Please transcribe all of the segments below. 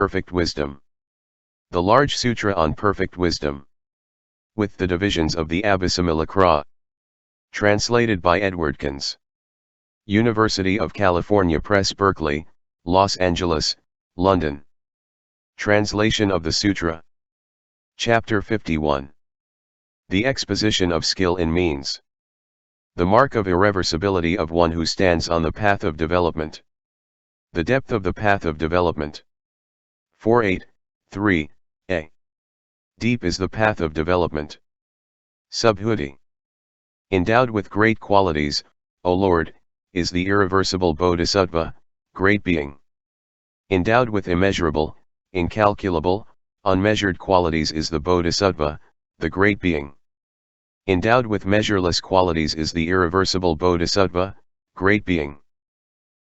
Perfect Wisdom. The Large Sutra on Perfect Wisdom. With the divisions of the Abhisamilakra. Translated by EdwardConze. University of California Press, Berkeley, Los Angeles, London. Translation of the Sutra. Chapter 51. The Exposition of Skill in Means. The mark of irreversibility of one who stands on the path of development. The depth of the path of development. 4.8.3a. Deep is the path of development. Subhuti. Endowed with great qualities, O Lord, is the irreversible Bodhisattva, great being. Endowed with immeasurable, incalculable, unmeasured qualities is the Bodhisattva, the great being. Endowed with measureless qualities is the irreversible Bodhisattva, great being.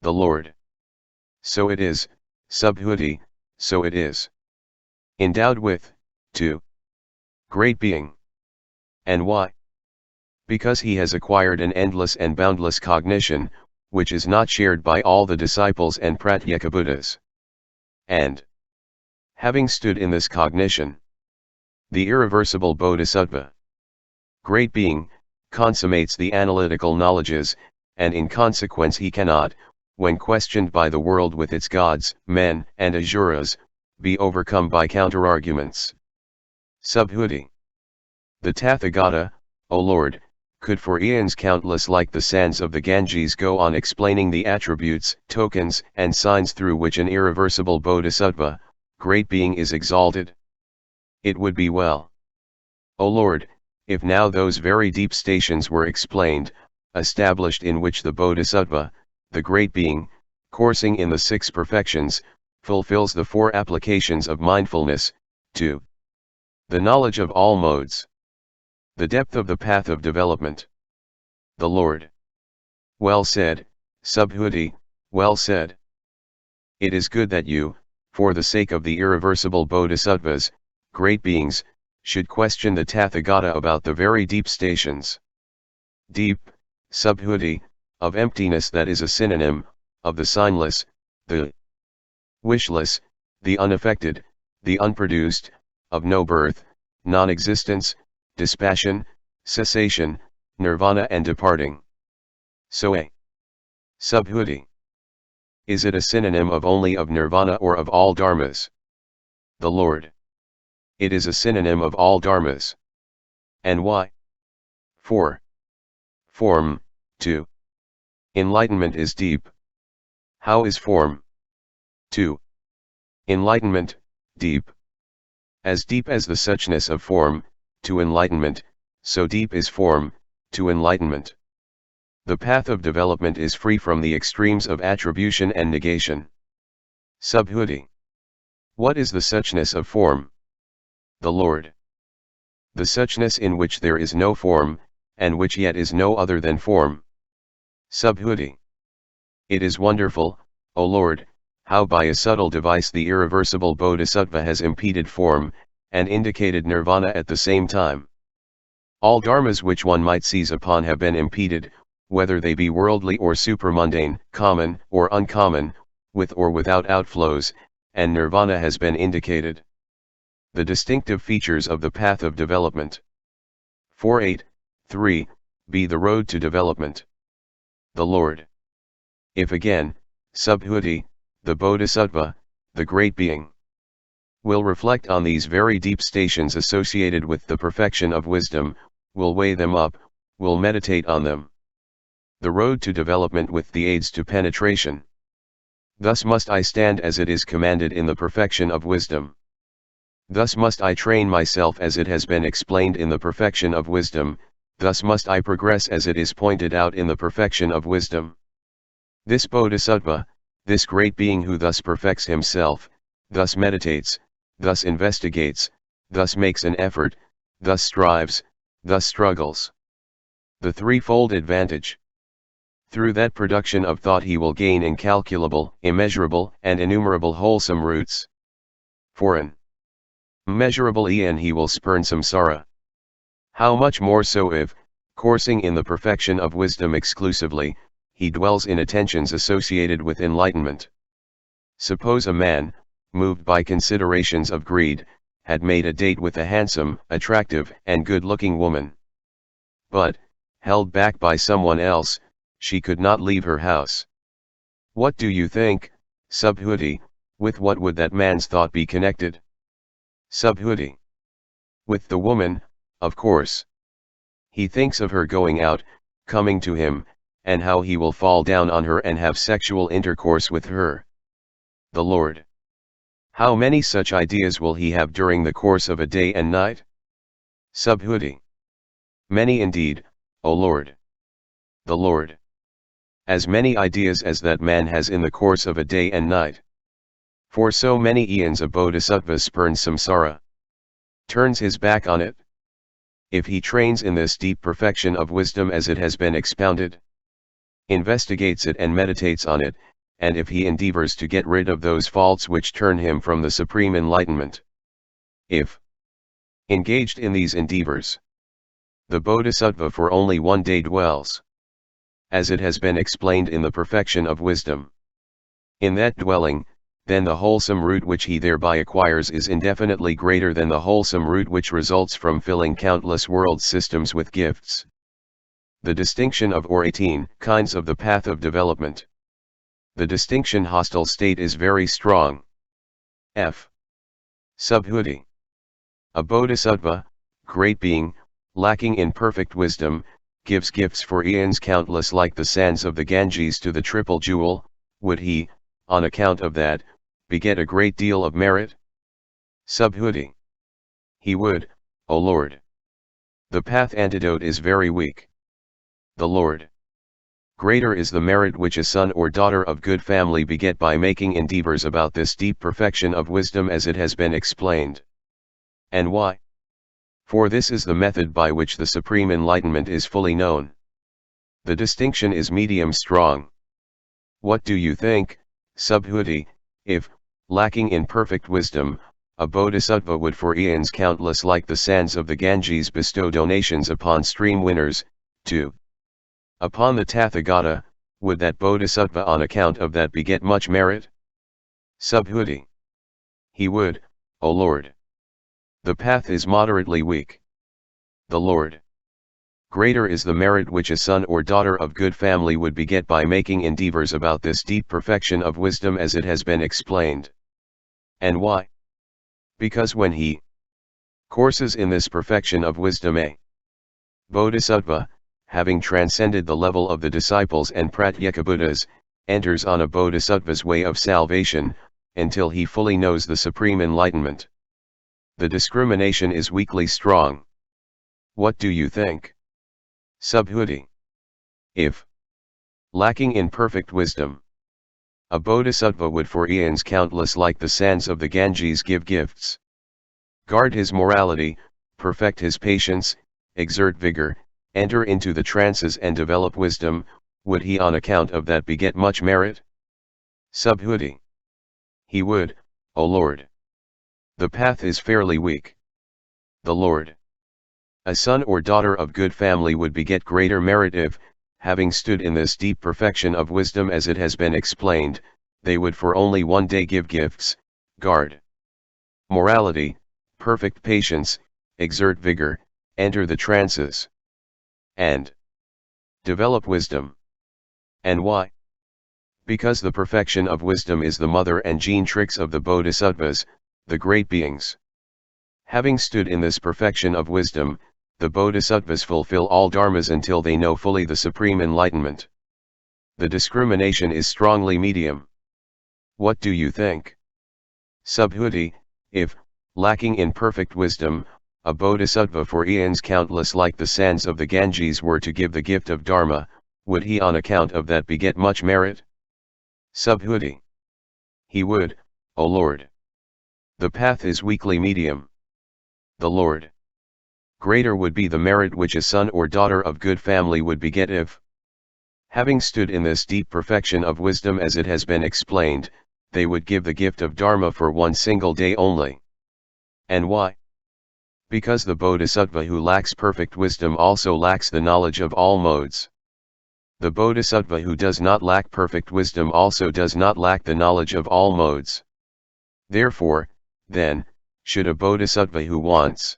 The Lord. So it is, Subhuti, so it is. Endowed with, 2. Great being. And why? Because he has acquired an endless and boundless cognition, which is not shared by all the disciples and Pratyekabuddhas. And, having stood in this cognition, the irreversible Bodhisattva, great being, consummates the analytical knowledges, and in consequence he cannot, when questioned by the world with its gods, men, and Asuras, be overcome by counterarguments. Subhuti. The Tathagata, O Lord, could for eons countless like the sands of the Ganges go on explaining the attributes, tokens, and signs through which an irreversible Bodhisattva, great being is exalted. It would be well, O Lord, if now those very deep stations were explained, established in which the Bodhisattva, the great being, coursing in the 6 perfections, fulfills the 4 applications of mindfulness, 2. The knowledge of all modes. The depth of the path of development. The Lord. Well said, Subhuti, well said. It is good that you, for the sake of the irreversible Bodhisattvas, great beings, should question the Tathagata about the very deep stations. Deep, Subhuti, of emptiness that is a synonym, of the signless, the wishless, the unaffected, the unproduced, of no birth, non-existence, dispassion, cessation, nirvana and departing. So a Subhuti. Is it a synonym of only of nirvana or of all dharmas? The Lord. It is a synonym of all dharmas. And why? 4. Form, 2. Enlightenment is deep. How is form? 2. Enlightenment, deep. As deep as the suchness of form, to enlightenment, so deep is form, to enlightenment. The path of development is free from the extremes of attribution and negation. Subhuti. What is the suchness of form? The Lord. The suchness in which there is no form, and which yet is no other than form. Subhuti. It is wonderful, O Lord, how by a subtle device the irreversible Bodhisattva has impeded form, and indicated nirvana at the same time. All dharmas which one might seize upon have been impeded, whether they be worldly or supramundane, common or uncommon, with or without outflows, and nirvana has been indicated. The distinctive features of the path of development. 4.8.3, be the road to development. The Lord. If again, Subhuti, the Bodhisattva, the great being, will reflect on these very deep stations associated with the perfection of wisdom, will weigh them up, will meditate on them. The road to development with the aids to penetration. Thus must I stand as it is commanded in the perfection of wisdom. Thus must I train myself as it has been explained in the perfection of wisdom, thus must I progress as it is pointed out in the perfection of wisdom. This Bodhisattva, this great being who thus perfects himself, thus meditates, thus investigates, thus makes an effort, thus strives, thus struggles. The threefold advantage. Through that production of thought he will gain incalculable, immeasurable, and innumerable wholesome roots. For an immeasurable eon he will spurn samsara. How much more so if, coursing in the perfection of wisdom exclusively, he dwells in attentions associated with enlightenment. Suppose a man, moved by considerations of greed, had made a date with a handsome, attractive, and good-looking woman. But, held back by someone else, she could not leave her house. What do you think, Subhuti, with what would that man's thought be connected? Subhuti. With the woman, of course. He thinks of her going out, coming to him, and how he will fall down on her and have sexual intercourse with her. The Lord. How many such ideas will he have during the course of a day and night? Subhuti. Many indeed, O Lord. The Lord. As many ideas as that man has in the course of a day and night. For so many eons a bodhisattva spurns samsara. Turns his back on it. If he trains in this deep perfection of wisdom as it has been expounded, investigates it and meditates on it, and if he endeavors to get rid of those faults which turn him from the supreme enlightenment, if engaged in these endeavors, the bodhisattva for only one day dwells, as it has been explained in the perfection of wisdom. In that dwelling, then the wholesome root which he thereby acquires is indefinitely greater than the wholesome root which results from filling countless world systems with gifts. The distinction of or 18 kinds of the path of development. The distinction hostile state is very strong. F. Subhuti. A bodhisattva, great being, lacking in perfect wisdom, gives gifts for eons countless like the sands of the Ganges to the triple jewel. Would he, on account of that, beget a great deal of merit? Subhuti. He would, O Lord. The path antidote is very weak. The Lord. Greater is the merit which a son or daughter of good family beget by making endeavors about this deep perfection of wisdom as it has been explained. And why? For this is the method by which the supreme enlightenment is fully known. The distinction is medium strong. What do you think, Subhuti, if, lacking in perfect wisdom, a bodhisattva would for eons countless like the sands of the Ganges bestow donations upon stream winners, too? Upon the Tathagata, would that bodhisattva on account of that beget much merit? Subhuti. He would, O Lord. The path is moderately weak. The Lord. Greater is the merit which a son or daughter of good family would beget by making endeavors about this deep perfection of wisdom as it has been explained. And why? Because when he courses in this perfection of wisdom a bodhisattva, having transcended the level of the disciples and Pratyekabuddhas, enters on a bodhisattva's way of salvation, until he fully knows the supreme enlightenment. The discrimination is weakly strong. What do you think? Subhuti. If, lacking in perfect wisdom, a bodhisattva would for eons countless like the sands of the Ganges give gifts, guard his morality, perfect his patience, exert vigor, enter into the trances and develop wisdom, would he on account of that beget much merit? Subhuti. He would, O Lord. The path is fairly weak. The Lord. A son or daughter of good family would beget greater merit if, having stood in this deep perfection of wisdom as it has been explained, they would for only one day give gifts, guard morality, perfect patience, exert vigor, enter the trances, and develop wisdom. And why? Because the perfection of wisdom is the mother and genetrix of the bodhisattvas, the great beings. Having stood in this perfection of wisdom, the bodhisattvas fulfill all dharmas until they know fully the supreme enlightenment. The discrimination is strongly medium. What do you think? Subhuti, if, lacking in perfect wisdom, a bodhisattva for eons countless like the sands of the Ganges were to give the gift of dharma, would he on account of that beget much merit? Subhuti. He would, O Lord. The path is weakly medium. The Lord. Greater would be the merit which a son or daughter of good family would beget if, having stood in this deep perfection of wisdom as it has been explained, they would give the gift of dharma for one single day only. And why? Because the bodhisattva who lacks perfect wisdom also lacks the knowledge of all modes. The bodhisattva who does not lack perfect wisdom also does not lack the knowledge of all modes. Therefore, then, should a bodhisattva who wants